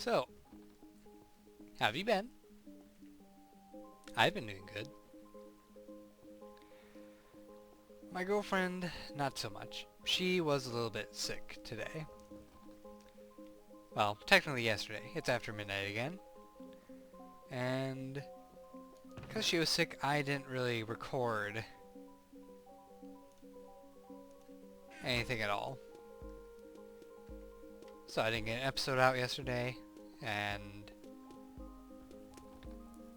So, how have you been? I've been doing good. My girlfriend, not so much. She was a little bit sick today. Well, technically yesterday. It's after midnight again. And because she was sick, I didn't really record anything at all. So I didn't get an episode out yesterday, and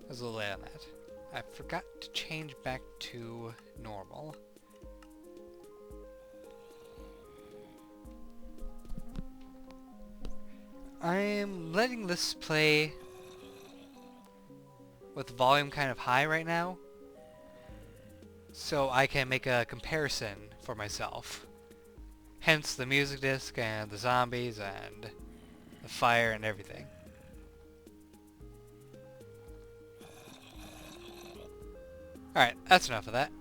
I was a little late on that. I forgot to change back to normal. I am letting this play with the volume kind of high right now, so I can make a comparison for myself. Hence the music disc and the zombies and the fire and everything. Alright, that's enough of that.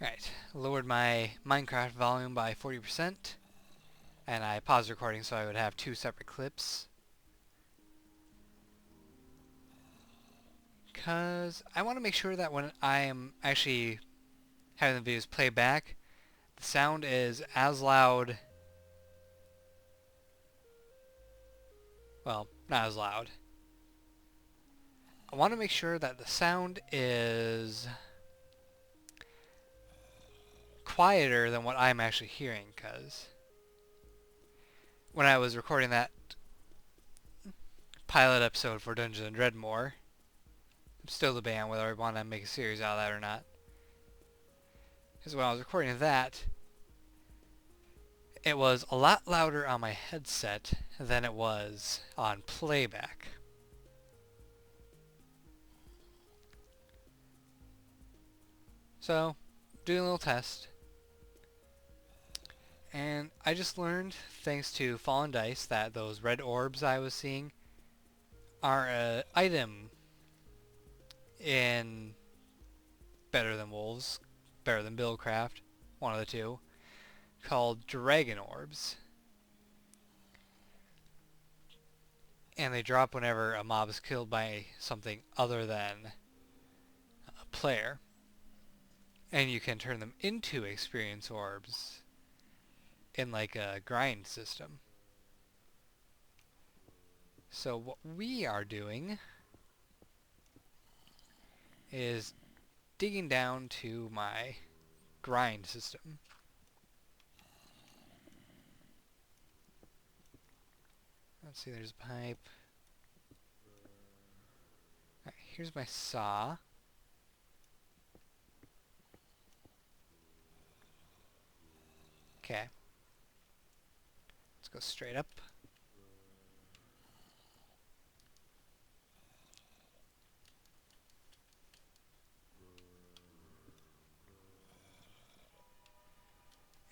Alright, lowered my Minecraft volume by 40%, and I paused recording so I would have two separate clips. Because I want to make sure that when I am actually having the videos play back, the sound is as loud, well, not as loud. I want to make sure that the sound is quieter than what I'm actually hearing, because when I was recording that pilot episode for Dungeons and Dreadmore, I'm still debating whether I want to make a series out of that or not. Because when I was recording that, it was a lot louder on my headset than it was on playback. So, doing a little test. And I just learned, thanks to Fallen Dice, that those red orbs I was seeing are an item in Better Than Wolves, Better Than Buildcraft, one of the two, called Dragon Orbs. And they drop whenever a mob is killed by something other than a player. And you can turn them into experience orbs in like a grind system. So what we are doing is digging down to my grind system. Let's see, there's a pipe. Alright, here's my saw. Okay. Let's go straight up.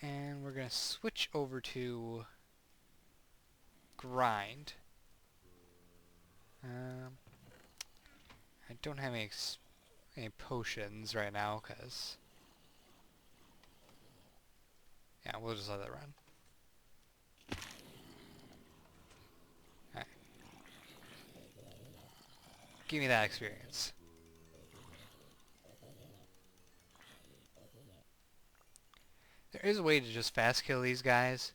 And we're going to switch over to grind. I don't have any potions right now, because... yeah, we'll just let that run. Alright. Give me that experience. There is a way to just fast kill these guys,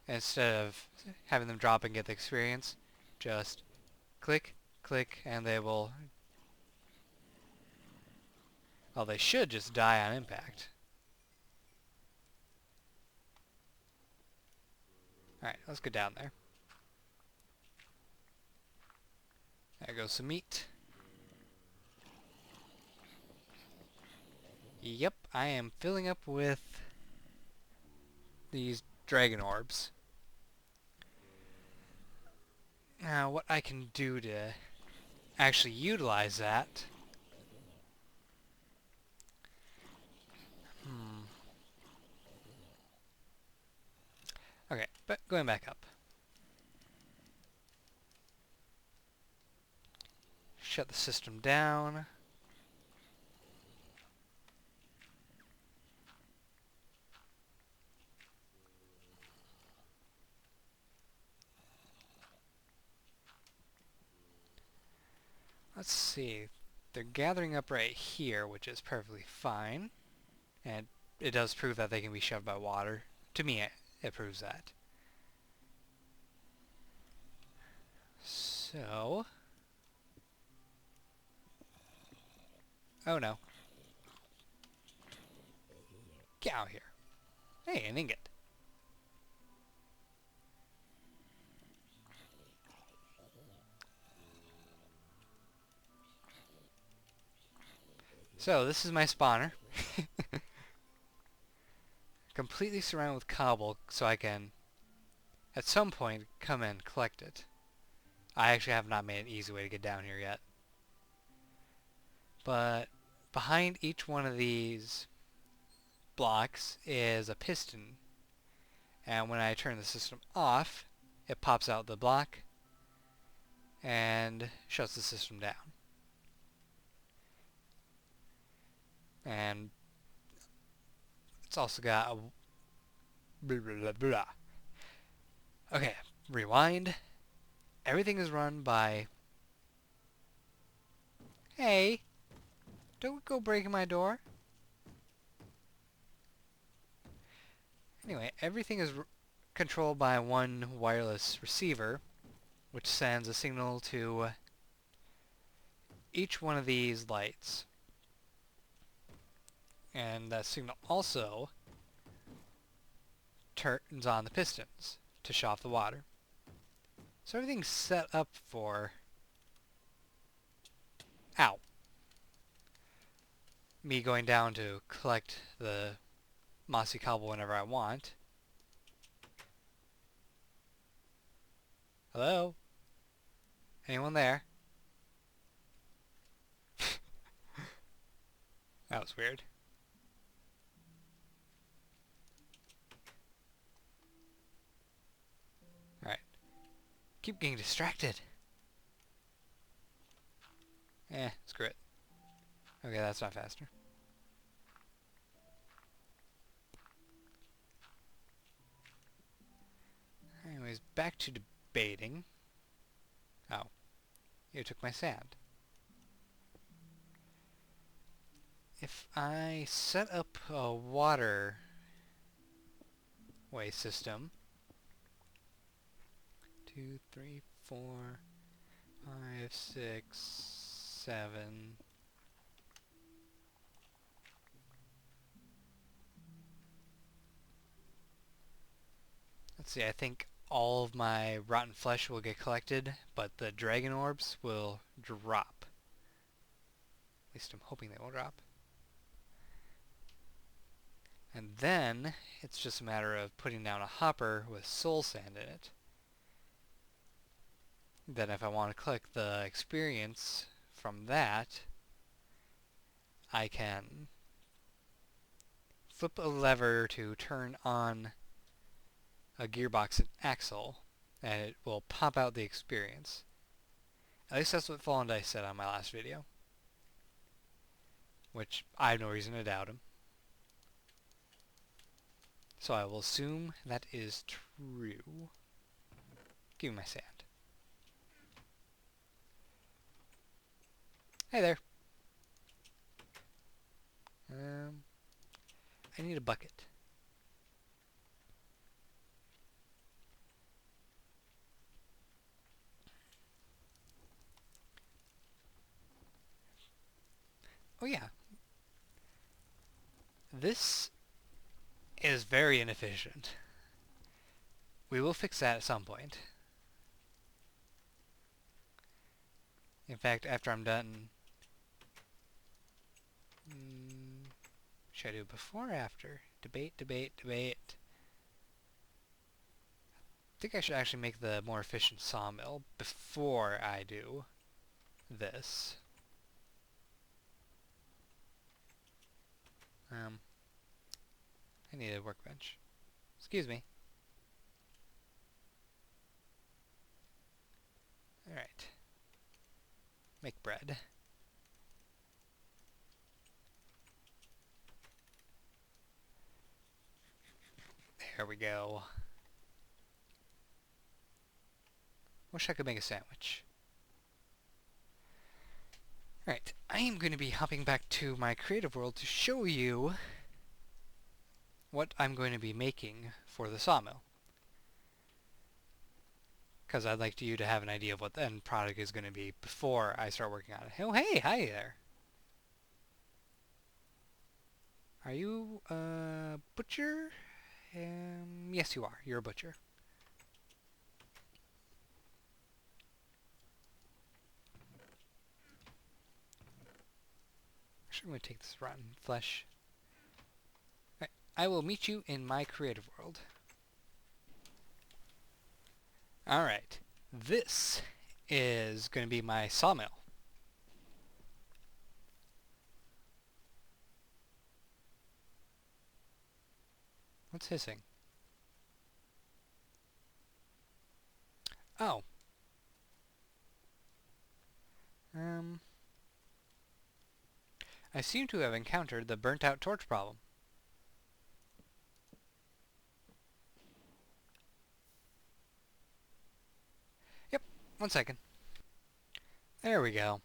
instead of having them drop and get the experience. Just click, click, and they will... well, they should just die on impact. Alright, let's go down there. There goes some meat. Yep, I am filling up with these dragon orbs. Now, what I can do to actually utilize that... okay, but going back up. Shut the system down. let's see. They're gathering up right here, which is perfectly fine. And it does prove that they can be shoved by water. To me, it proves that. So... oh no. Get out here. Hey, an ingot. So, this is my spawner. Completely surrounded with cobble, so I can, at some point, come and collect it. I actually have not made an easy way to get down here yet. But behind each one of these blocks is a piston. And when I turn the system off, it pops out the block and shuts the system down. And it's also got a blah, blah, blah, blah. Okay, rewind. Everything is run by... hey, don't go breaking my door. Anyway, everything is controlled by one wireless receiver, which sends a signal to each one of these lights. And that signal also turns on the pistons to shut off the water. So everything's set up for... ow. Me going down to collect the mossy cobble whenever I want. Hello? Anyone there? That was weird. Alright. Keep getting distracted. Screw it. Okay, that's not faster. Anyways, back to debating. Oh. You took my sand. If I set up a water way system... 2, 3, 4, 5, 6, 7... let's see, I think all of my rotten flesh will get collected, but the dragon orbs will drop. At least I'm hoping they will drop. And then, it's just a matter of putting down a hopper with soul sand in it. Then if I want to collect the experience from that, I can flip a lever to turn on a gearbox and axle, and it will pop out the experience. At least that's what Fallen Dice said on my last video. Which, I have no reason to doubt him. So I will assume that is true. Give me my sand. Hey there. I need a bucket. Oh yeah. This is very inefficient. We will fix that at some point. In fact, after I'm done... should I do it before or after? Debate, debate, debate. I think I should actually make the more efficient sawmill before I do this. I need a workbench. Excuse me. Alright. Make bread. There we go. Wish I could make a sandwich. Alright, I am going to be hopping back to my creative world to show you what I'm going to be making for the sawmill. Because I'd like you to have an idea of what the end product is going to be before I start working on it. Oh, hey, hi there. Are you a butcher? Yes, you are. You're a butcher. Actually, I'm going to take this rotten flesh. Right, I will meet you in my creative world. Alright, this is going to be my sawmill. What's hissing? Oh. I seem to have encountered the burnt-out torch problem. Yep, 1 second. There we go.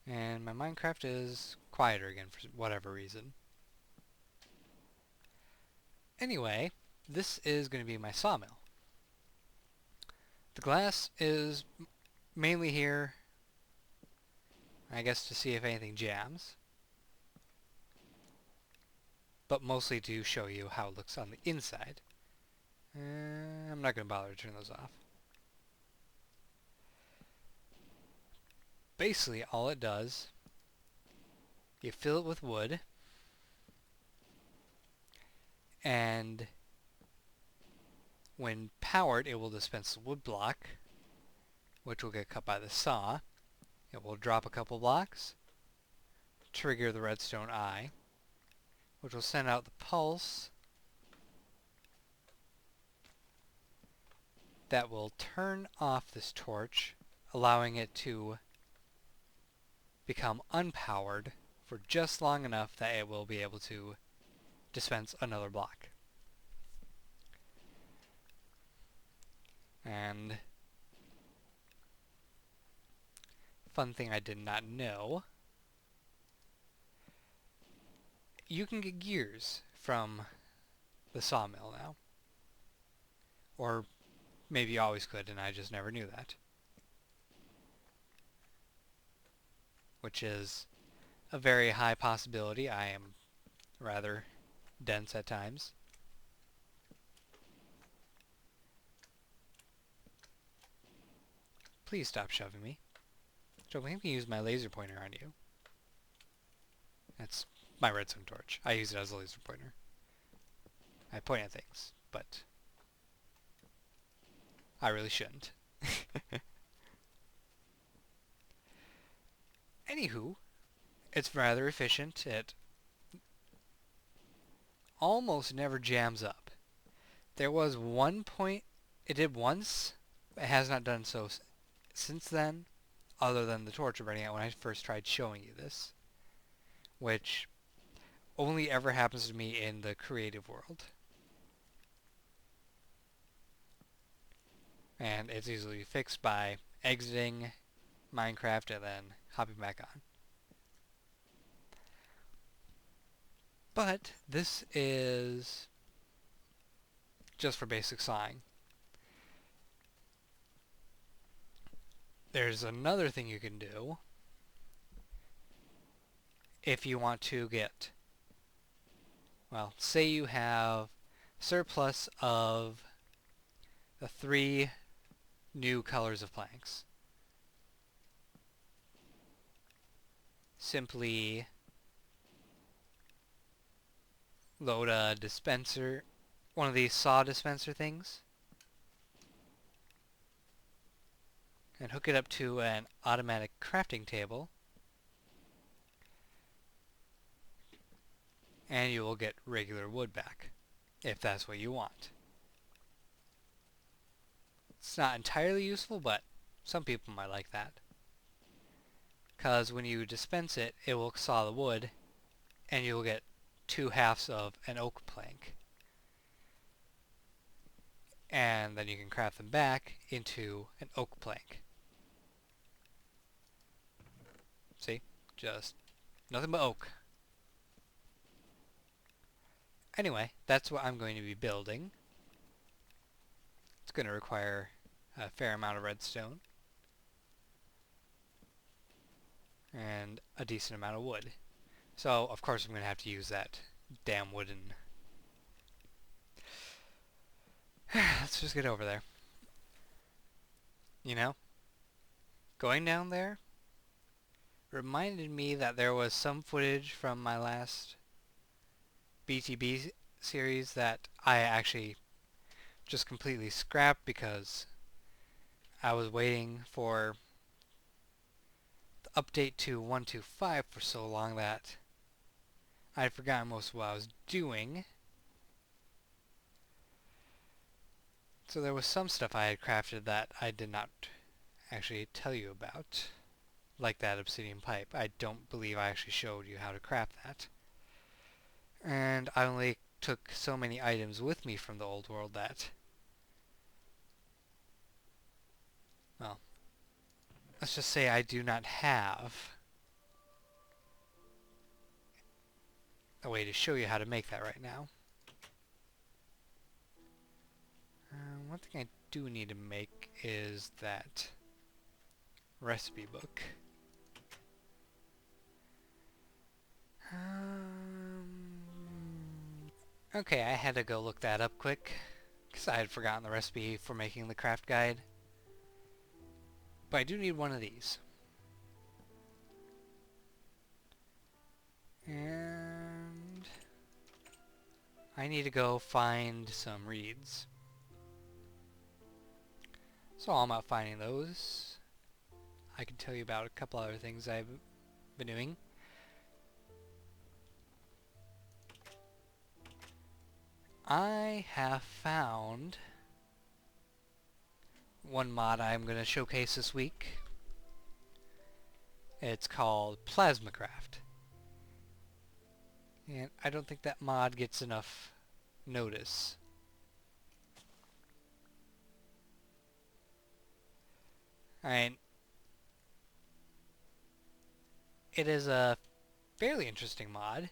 And my Minecraft is quieter again for whatever reason. Anyway, this is going to be my sawmill. The glass is mainly here, I guess, to see if anything jams. But mostly to show you how it looks on the inside. I'm not going to bother to turn those off. Basically, all it does, you fill it with wood, and when powered, it will dispense the wood block, which will get cut by the saw. It will drop a couple blocks, trigger the redstone eye, which will send out the pulse that will turn off this torch, allowing it to become unpowered for just long enough that it will be able to dispense another block. And fun thing I did not know, you can get gears from the sawmill now. Or maybe you always could and I just never knew that. Which is a very high possibility. I am rather dense at times. Please stop shoving me. So I can use my laser pointer on you. That's my redstone torch. I use it as a laser pointer. I point at things, but I really shouldn't. Anywho, it's rather efficient. It almost never jams up. There was one point, it did once, it has not done so since then, other than the torch burning out when I first tried showing you this, which only ever happens to me in the creative world. And it's easily fixed by exiting Minecraft and then hopping back on. But this is just for basic sawing. There's another thing you can do if you want to get, well, say you have surplus of the 3 new colors of planks. Simply load a dispenser, one of these saw dispenser things, and hook it up to an automatic crafting table, and you will get regular wood back, if that's what you want. It's not entirely useful, but some people might like that. Because when you dispense it, it will saw the wood, and you will get 2 halves of an oak plank. And then you can craft them back into an oak plank. See? Just nothing but oak. Anyway, that's what I'm going to be building. It's going to require a fair amount of redstone and a decent amount of wood. So, of course, I'm going to have to use that damn wooden... Let's just get over there. You know, going down there reminded me that there was some footage from my last BTB series that I actually just completely scrapped because I was waiting for the update to 1.2.5 for so long that I had forgotten most of what I was doing. So there was some stuff I had crafted that I did not actually tell you about, like that obsidian pipe. I don't believe I actually showed you how to craft that. And I only took so many items with me from the old world that, well, let's just say I do not have a way to show you how to make that right now. One thing I do need to make is that recipe book. Okay, I had to go look that up quick, because I had forgotten the recipe for making the craft guide. But I do need one of these. And I need to go find some reeds. So while I'm out finding those, I can tell you about a couple other things I've been doing. I have found one mod I'm going to showcase this week. It's called Plasmacraft. And I don't think that mod gets enough notice. I it is a fairly interesting mod.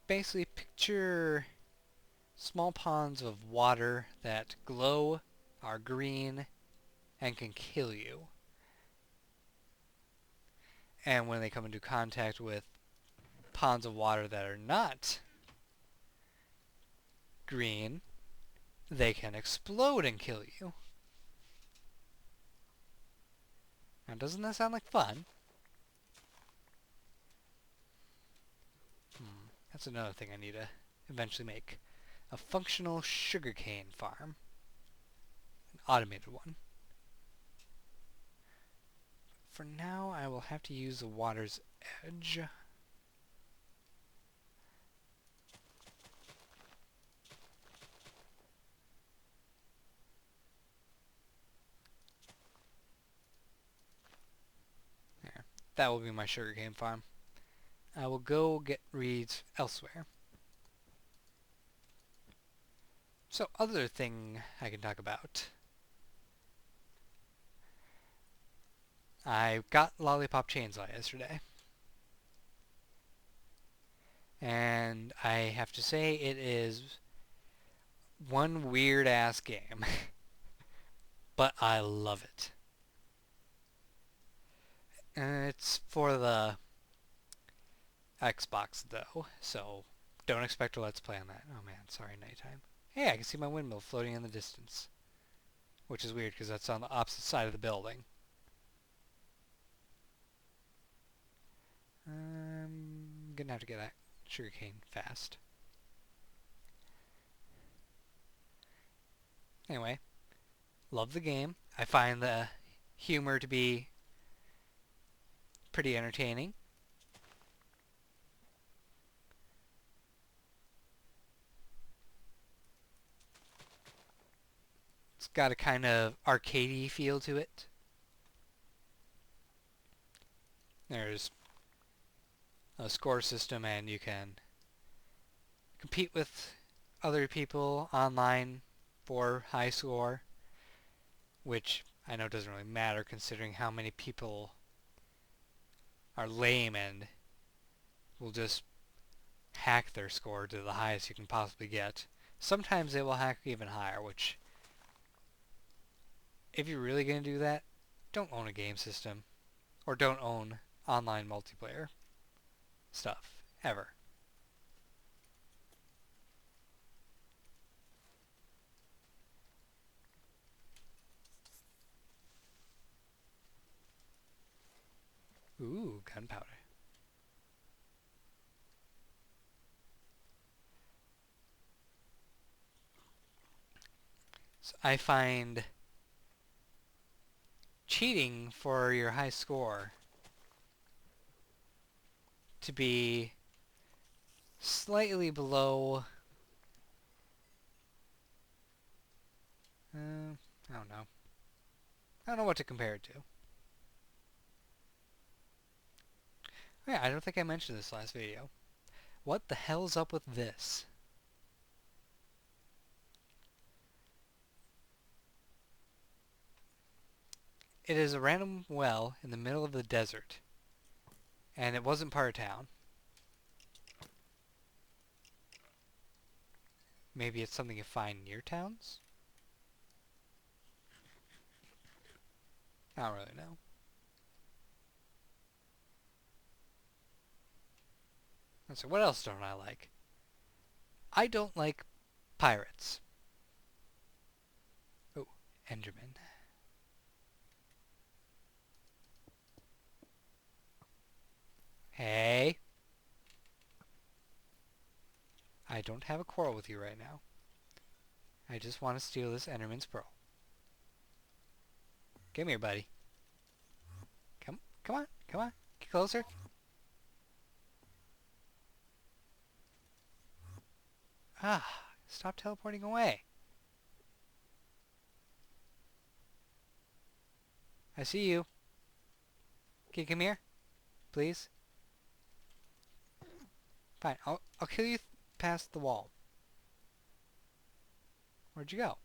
Basically, picture small ponds of water that glow, are green, and can kill you. And when they come into contact with ponds of water that are not green, they can explode and kill you. Now, doesn't that sound like fun? That's another thing I need to eventually make. A functional sugarcane farm. An automated one. For now, I will have to use the water's edge. There. That will be my sugarcane farm. I will go get reeds elsewhere. So, other thing I can talk about. I got Lollipop Chainsaw yesterday. And I have to say it is one weird ass game. But I love it. It's for the Xbox though, so don't expect a Let's Play on that. Oh man, sorry, nighttime. Hey, I can see my windmill floating in the distance. Which is weird because that's on the opposite side of the building. I'm gonna have to get that sugarcane fast. Anyway, love the game. I find the humor to be pretty entertaining. It's got a kind of arcadey feel to it. There's a score system and you can compete with other people online for high score, which I know it doesn't really matter considering how many people are lame and will just hack their score to the highest you can possibly get. Sometimes they will hack even higher, which, if you're really going to do that, don't own a game system. Or don't own online multiplayer stuff, ever. Ooh, gunpowder. So I find cheating for your high score to be slightly below, I don't know. I don't know what to compare it to. Oh yeah, I don't think I mentioned this last video. What the hell's up with this? It is a random well in the middle of the desert. And it wasn't part of town. Maybe it's something you find near towns? I don't really know. So what else don't I like? I don't like pirates. Oh, Enderman. Hey. I don't have a quarrel with you right now. I just want to steal this Enderman's pearl. Come here, buddy. Come on, come on. Get closer. Ah, stop teleporting away. I see you. Can you come here? Please? Fine, I'll kill you past the wall. Where'd you go?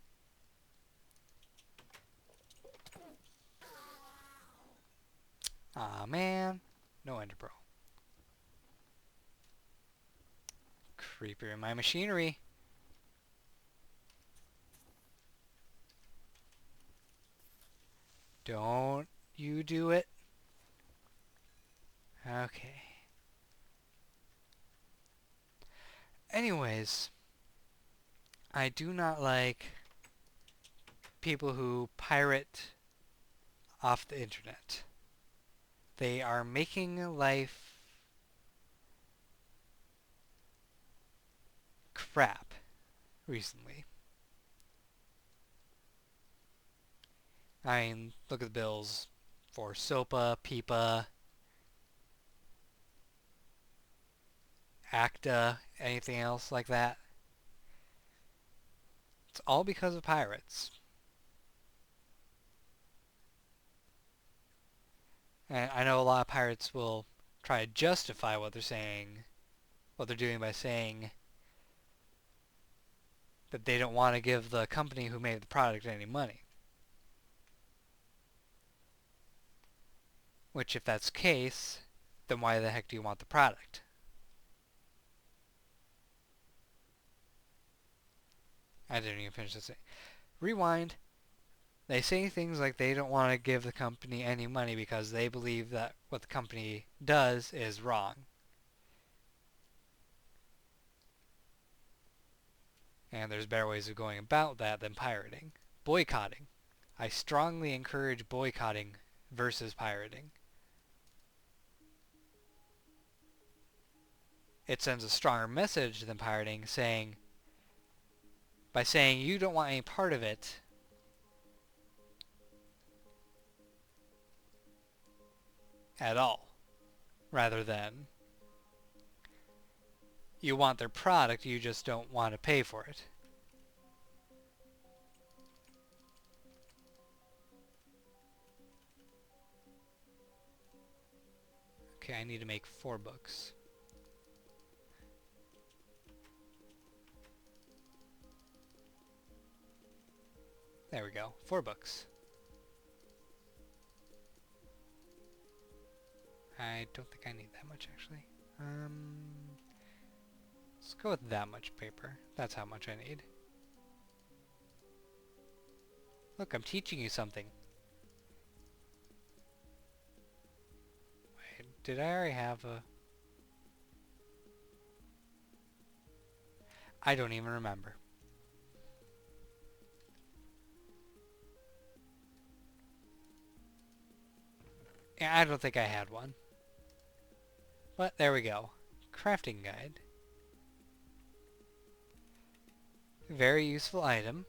Aw, man. No ender pearl. Creeper in my machinery. Don't you do it. Okay. Anyways, I do not like people who pirate off the internet. They are making life crap recently. I mean, look at the bills for SOPA, PIPA, ACTA, anything else like that. It's all because of pirates. And I know a lot of pirates will try to justify what they're saying, what they're doing by saying that they don't want to give the company who made the product any money. Which, if that's the case, then why the heck do you want the product? I didn't even finish this. Rewind. They say things like they don't want to give the company any money because they believe that what the company does is wrong. And there's better ways of going about that than pirating. Boycotting. I strongly encourage boycotting versus pirating. It sends a stronger message than pirating, saying, by saying you don't want any part of it, at all, rather than you want their product, you just don't want to pay for it. Okay, I need to make 4 books. There we go, 4 books. I don't think I need that much, actually. Let's go with that much paper. That's how much I need. Look, I'm teaching you something. Wait, did I already have a... I don't even remember. Yeah, I don't think I had one. But there we go. Crafting guide. Very useful item.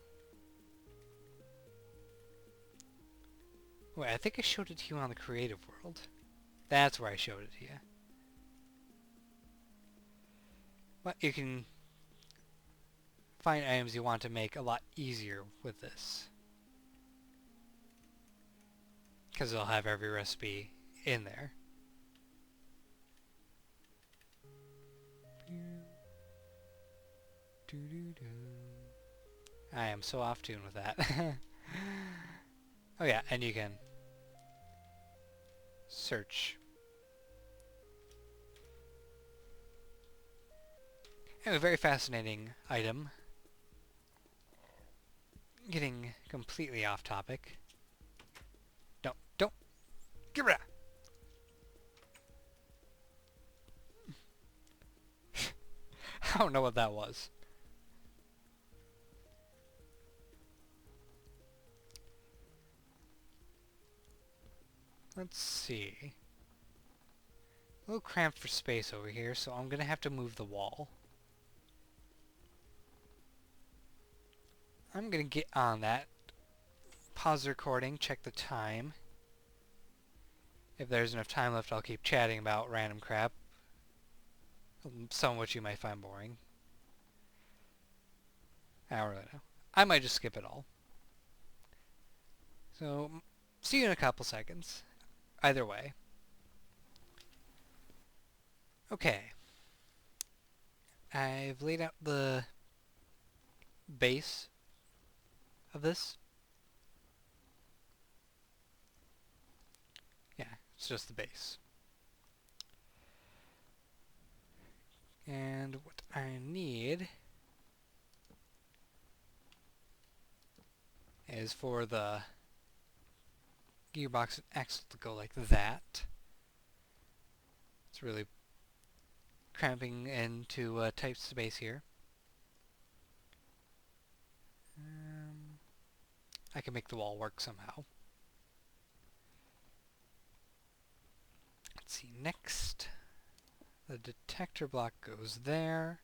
Wait, I think I showed it to you on the creative world. That's where I showed it to you. But you can find items you want to make a lot easier with this. Because it'll have every recipe in there. I am so off tune with that. Oh yeah, and you can search. Anyway, a very fascinating item. Getting completely off topic. Don't! Get rid of that! I don't know what that was. Let's see. A little cramped for space over here, so I'm gonna have to move the wall. I'm gonna get on that. Pause the recording, check the time. If there's enough time left, I'll keep chatting about random crap. Some of which you might find boring. I don't really know. I might just skip it all. So, see you in a couple seconds. Either way. Okay. I've laid out the base of this. Yeah, it's just the base. And what I need is for the gearbox and axle to go like that. It's really cramping into type space here. I can make the wall work somehow. Let's see, next the detector block goes there.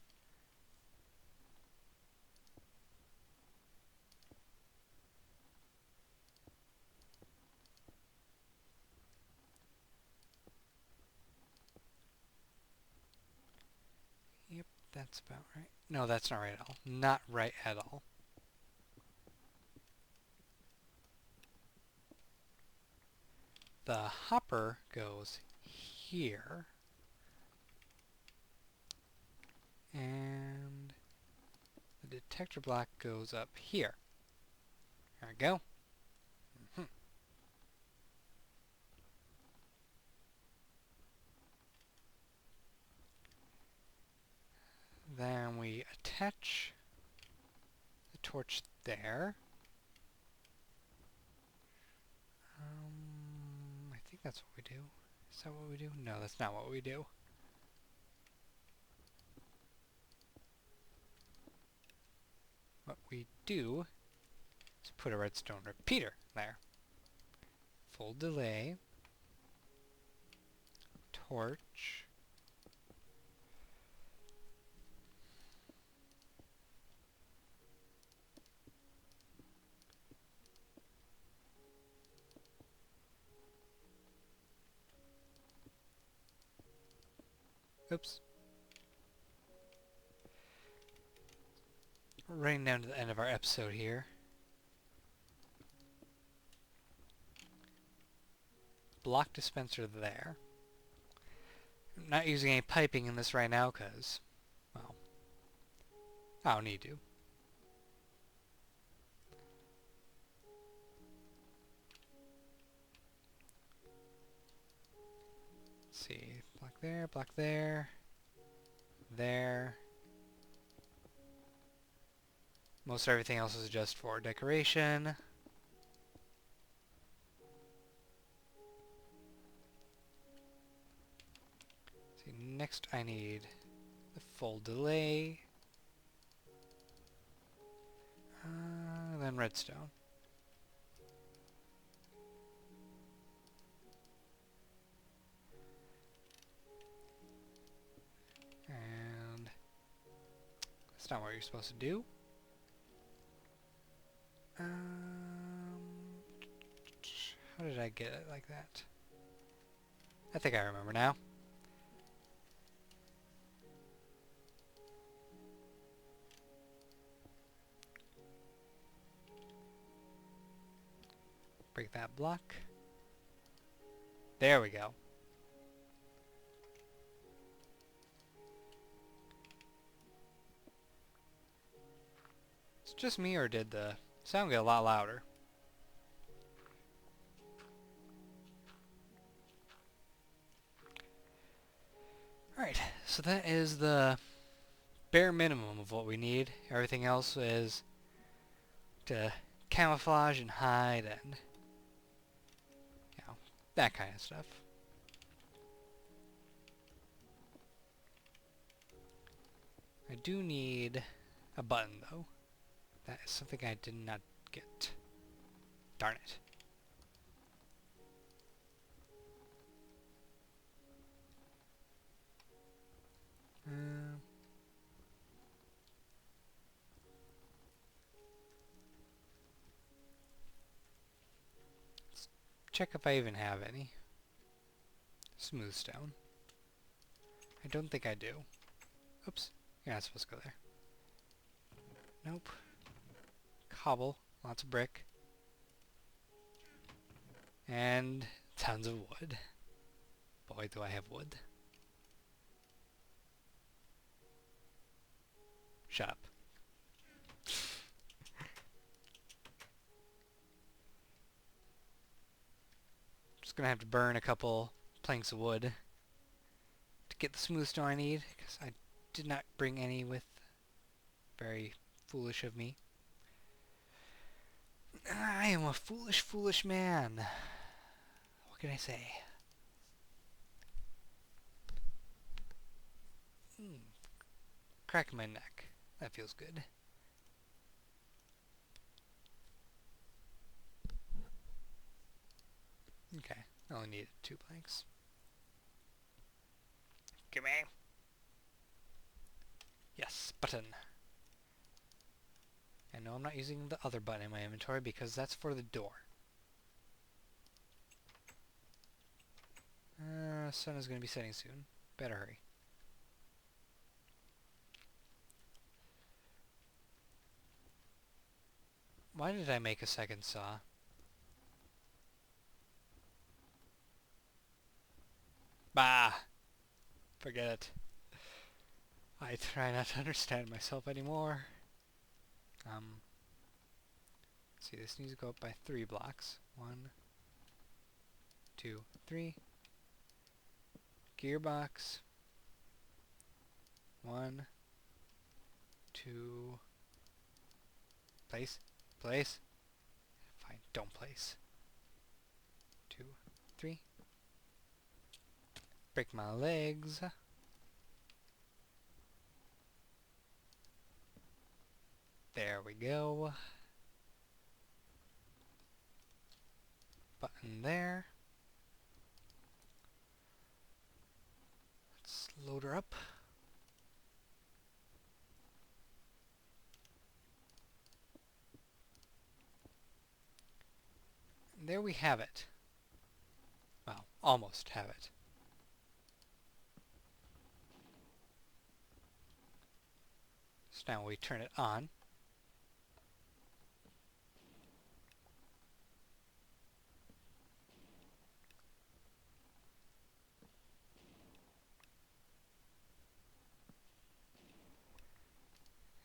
Yep, that's about right. No, that's not right at all. Not right at all. The hopper goes here. And the detector block goes up here. There we go. Then we attach the torch there. I think that's what we do. Is that what we do? No, that's not what we do. What we do is put a redstone repeater there. Full delay. Torch. Oops. We're running down to the end of our episode here. Block dispenser there. I'm not using any piping in this right now because, well, I don't need to. Let's block there, there. Most everything else is just for decoration. See, next I need the full delay. Then redstone. And that's not what you're supposed to do. How did I get it like that? I think I remember now. Break that block. There we go. It's just me, or did the sound get a lot louder? Alright, so that is the bare minimum of what we need. Everything else is to camouflage and hide and, you know, that kind of stuff. I do need a button, though. That is something I did not get. Darn it. Let's check if I even have any. Smooth stone. I don't think I do. Oops. You're not supposed to go there. Nope. Cobble. Lots of brick. And tons of wood. Boy, do I have wood. Shut up. Just gonna have to burn a couple planks of wood to get the smooth stone I need, because I did not bring any with. Very foolish of me. I am a foolish, foolish man. What can I say? Crack my neck. That feels good. Okay, I only needed 2 planks. Gimme! Yes, button. And no, I'm not using the other button in my inventory because that's for the door. Sun is going to be setting soon. Better hurry. Why did I make a second saw? Bah! Forget it. I try not to understand myself anymore. Let's see, this needs to go up by 3 blocks. 1, 2, 3. Gearbox. 1, 2. Place. Place. Fine, don't place. 2, 3. Break my legs. There we go. Button there. Let's load her up. And there we have it. Well, almost have it. So now we turn it on.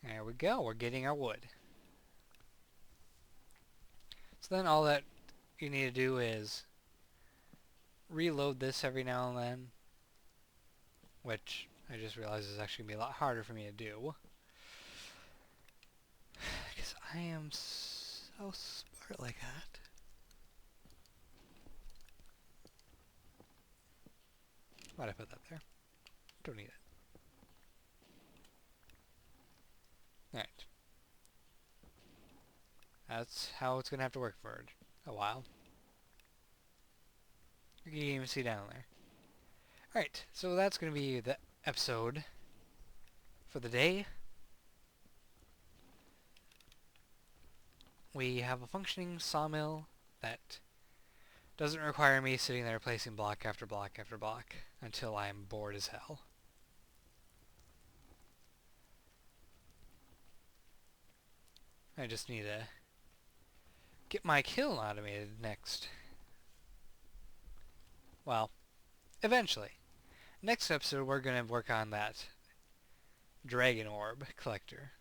There we go, we're getting our wood. So then all that you need to do is reload this every now and then. which I just realized is actually going to be a lot harder for me to do. Because I am so smart like that. Why'd I put that there? Don't need it. Alright. That's how it's going to have to work for a while. You can even see down there. Alright, so that's going to be the episode for the day. We have a functioning sawmill that doesn't require me sitting there placing block after block after block until I'm bored as hell. I just need to get my kiln automated next. Well, eventually. Next episode we're going to work on that dragon orb collector.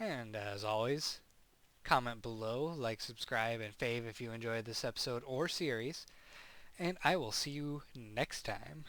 And as always, comment below, like, subscribe, and fave if you enjoyed this episode or series. And I will see you next time.